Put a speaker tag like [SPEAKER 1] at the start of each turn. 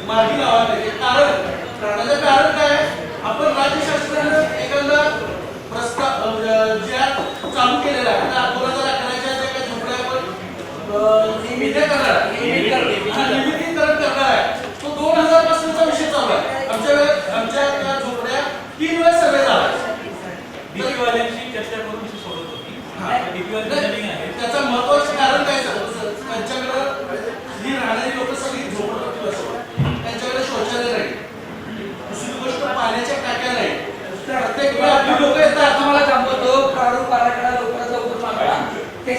[SPEAKER 1] मार्गी लावायला पाहिजे. कारण काय आपण राज्यशास्त्राने एखादा प्रस्ताव ज्या चालू केलेला आहे आता 2011च्या ज्या काही झोपड्या आपण नियमितीकरण करणार आहे तो 2000 पासूनचा विषय चालू आहे. आमच्या त्या झोपड्या 3 वेळा सर्वे झाला.
[SPEAKER 2] डीपीवाल्यांशी चर्चा करून सोडत होती.
[SPEAKER 1] त्याचं महत्वाचं कारण काय सांगतो त्यांच्याकडे